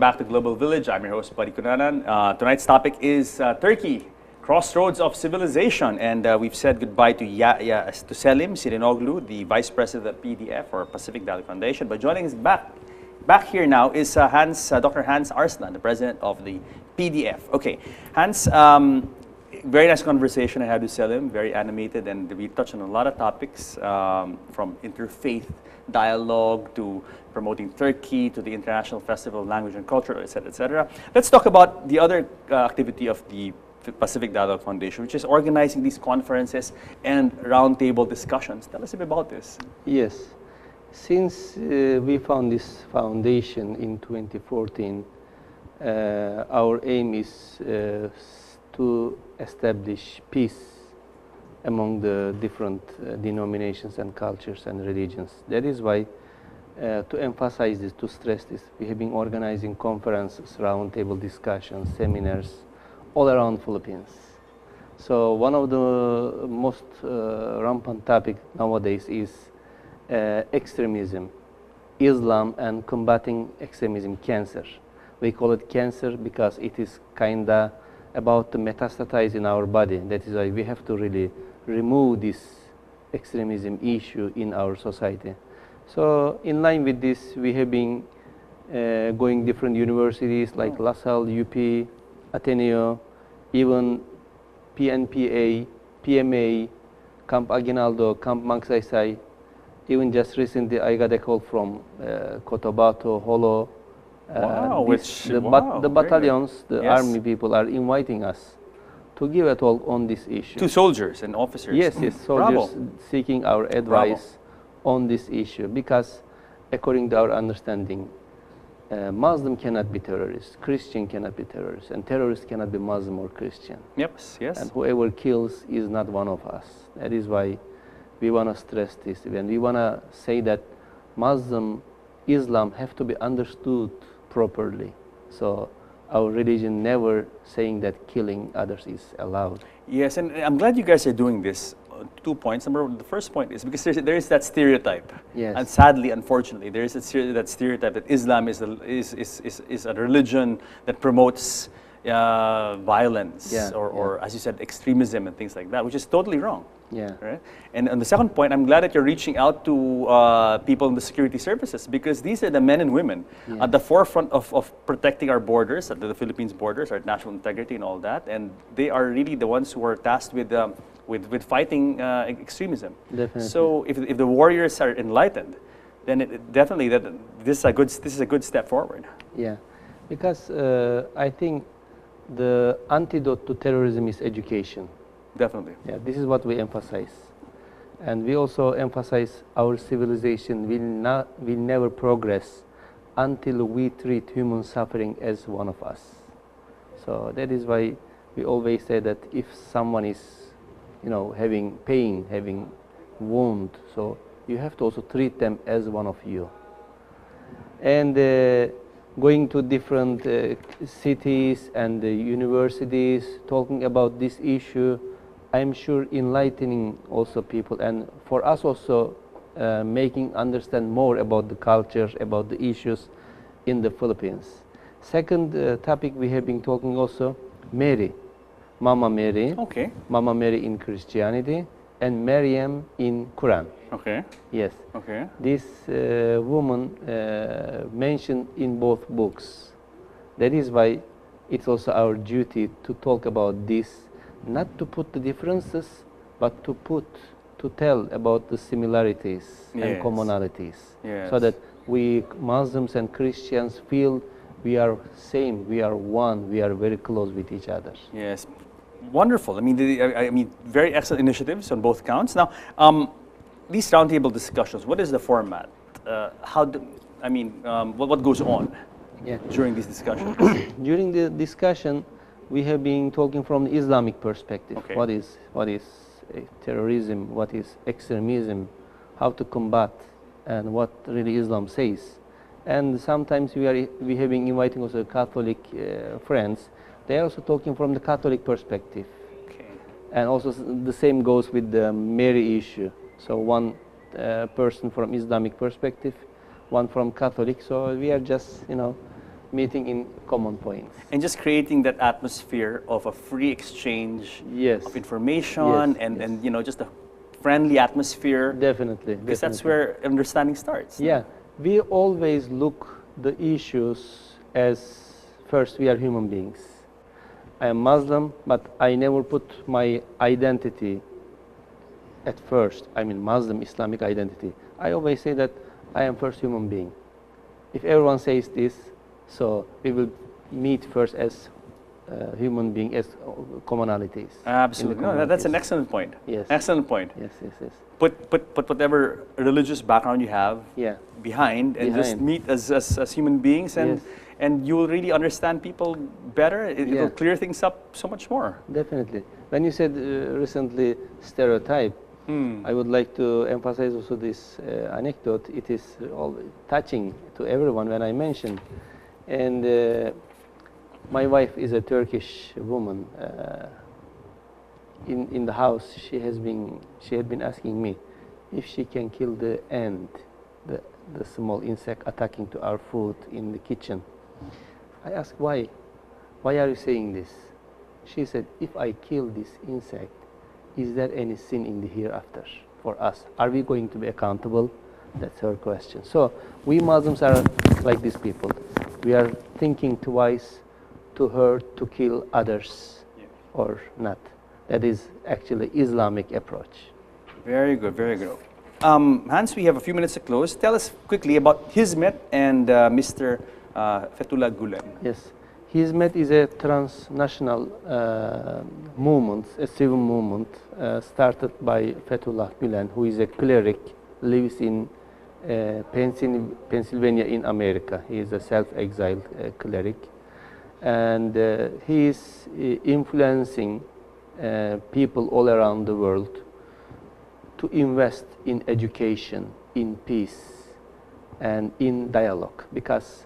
back to Global Village. I'm your host, Buddy Kunanan. Tonight's topic is Turkey, crossroads of civilization. And we've said goodbye to Selim Sirinoglu, the Vice President of PDF, or Pacific Dialogue Foundation. But joining us back here now is Dr. Hans Arslan, the President of the PDF. Okay, Hans, very nice conversation I had with Selim, very animated, and we touched on a lot of topics from interfaith dialogue to promoting Turkey to the International Festival of Language and Culture, etc., etc. Let's talk about the other activity of the Pacific Dialogue Foundation, which is organizing these conferences and roundtable discussions. Tell us a bit about this. Yes. Since we found this foundation in 2014, our aim is to establish peace among the different denominations and cultures and religions. That is why, to emphasize this, to stress this, we have been organizing conferences, roundtable discussions, seminars, all around Philippines. So one of the most rampant topic nowadays is extremism, Islam, and combating extremism, cancer. We call it cancer because it is kinda about to metastasize in our body. That is why we have to really remove this extremism issue in our society. So in line with this, we have been going different universities like La Salle, UP, Ateneo, even PNPA, PMA, Camp Aguinaldo, Camp Magsaysay. Even just recently, I got a call from Cotabato, Holo. The battalions, the army people are inviting us to give a talk on this issue. To soldiers and officers. Yes, soldiers seeking our advice on this issue, because according to our understanding, Muslim cannot be terrorist, Christian cannot be terrorist, and terrorist cannot be Muslim or Christian. Yes. And whoever kills is not one of us. That is why we want to stress this, and we want to say that Islam have to be understood properly. So our religion never saying that killing others is allowed. Yes, and I'm glad you guys are doing this. 2 points. The first point is because there is that stereotype, and sadly, unfortunately, there is that stereotype that Islam is a religion that promotes violence or as you said, extremism and things like that, which is totally wrong. Yeah. Right? And on the second point, I'm glad that you're reaching out to people in the security services, because these are the men and women at the forefront of protecting our borders, at the Philippines borders, our national integrity and all that. And they are really the ones who are tasked with fighting extremism. Definitely. So if the warriors are enlightened, then definitely this is a good step forward. Yeah, because I think the antidote to terrorism is education. Definitely. Yeah, this is what we emphasize. And we also emphasize our civilization will never progress until we treat human suffering as one of us. So that is why we always say that if someone is, having pain, having wound, so you have to also treat them as one of you. And going to different cities and universities, talking about this issue, I'm sure enlightening also people, and for us also making understand more about the culture, about the issues in the Philippines. Second topic we have been talking also, Mary, Mama Mary. Okay. Mama Mary in Christianity and Maryam in Quran. Okay. Yes. Okay. This woman mentioned in both books. That is why it's also our duty to talk about this, not to put the differences, but to tell about the similarities and commonalities, so that we Muslims and Christians feel we are same, we are one, we are very close with each other. Yes, wonderful. I mean, very excellent initiatives on both counts. Now, these roundtable discussions, what is the format? What goes on during these discussions? During the discussion, we have been talking from the Islamic perspective. Okay. What is terrorism? What is extremism? How to combat, and what really Islam says. And sometimes we have been inviting also Catholic friends. They are also talking from the Catholic perspective. Okay. And also the same goes with the Mary issue. So one person from Islamic perspective, one from Catholic. So we are just meeting in common points. And just creating that atmosphere of a free exchange Yes. of information Yes, and you know, just a friendly atmosphere. Definitely. Because that's definitely. where understanding starts. Yeah, we always look the issues as first we are human beings. I am Muslim, but I never put my identity at first. I mean Muslim Islamic identity. I always say that I am first human being. If everyone says this, so we will meet first as human being, as commonalities. Absolutely. No, that's an excellent point. Yes. Excellent point. Yes, yes, yes. Put whatever religious background you have Yeah. behind and just Behind. meet as human beings, and Yes. and you will really understand people better. It Yeah. will clear things up so much more. Definitely. When you said recently stereotype, I would like to emphasize also this anecdote. It is all touching to everyone when I mention. And my wife is a Turkish woman. In the house, she had been asking me if she can kill the ant, the small insect attacking to our food in the kitchen. I asked why. Why are you saying this? She said, if I kill this insect, is there any sin in the hereafter for us? Are we going to be accountable? That's her question. So we Muslims are like these people. We are thinking twice to hurt, to kill others, or not. That is actually Islamic approach. Very good, very good. Hans, we have a few minutes to close. Tell us quickly about Hizmet and Mr. Fethullah Gulen. Yes. Hizmet is a transnational movement, a civil movement started by Fethullah Gulen, who is a cleric, lives in Pennsylvania in America. He is a self-exiled cleric. And he is influencing people all around the world to invest in education, in peace, and in dialogue. Because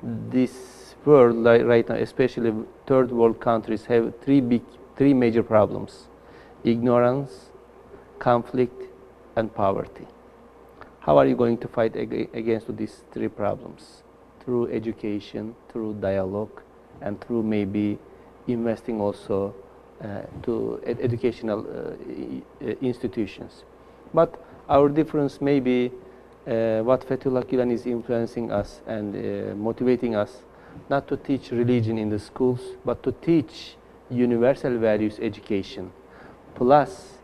this world right now, especially third world countries, have three major problems: ignorance, conflict, and poverty. How are you going to fight against these three problems? Through education, through dialogue, and through maybe investing also to educational institutions. But our difference may be what Fethullah Gulen is influencing us and motivating us not to teach religion in the schools, but to teach universal values education, plus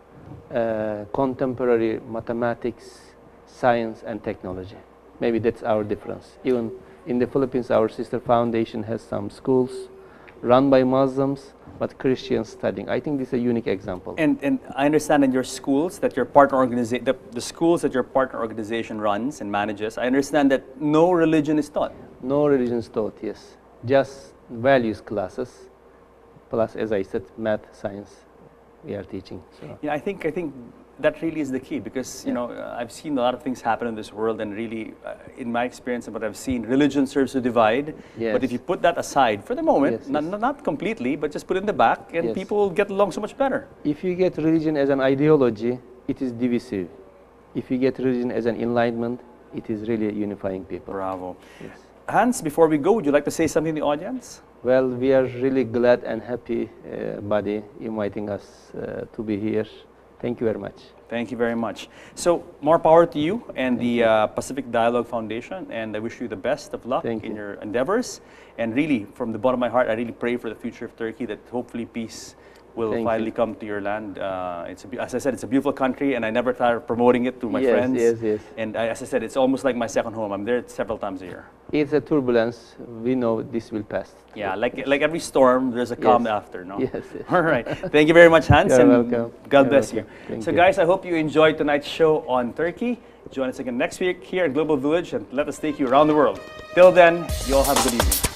contemporary mathematics, science, and technology. Maybe that's our difference. Even in the Philippines, our sister foundation has some schools run by Muslims, but Christians studying. I think this is a unique example. And I understand in your schools that your partner organization, the schools that your partner organization runs and manages, I understand that no religion is taught. No religion is taught, yes. Just values classes, plus, as I said, math, science, we are teaching. So. Yeah, I think that really is the key, because you know I've seen a lot of things happen in this world, and really, in my experience and what I've seen, religion serves to divide. Yes. But if you put that aside for the moment, Yes, yes. not completely, but just put it in the back, and Yes. people will get along so much better. If you get religion as an ideology, it is divisive. If you get religion as an enlightenment, it is really unifying people. Bravo. Yes. Hans, before we go, would you like to say something to the audience? Well, we are really glad and happy, Buddy, inviting us to be here. Thank you very much. Thank you very much. So, more power to you and the Pacific Dialogue Foundation, and I wish you the best of luck in your endeavors. And really, from the bottom of my heart, I really pray for the future of Turkey, that hopefully peace will finally come to your land. As I said, it's a beautiful country, and I never tire of promoting it to my friends. Yes, yes. And as I said, it's almost like my second home. I'm there several times a year. It's a turbulence. We know this will pass. Yeah, like every storm, there's a calm after, no? Yes, yes. All right. Thank you very much, Hans. You're and welcome. God bless you. Thank So, you. guys, I hope you enjoyed tonight's show on Turkey. Join us again next week here at Global Village, and let us take you around the world. Till then, you all have a good evening.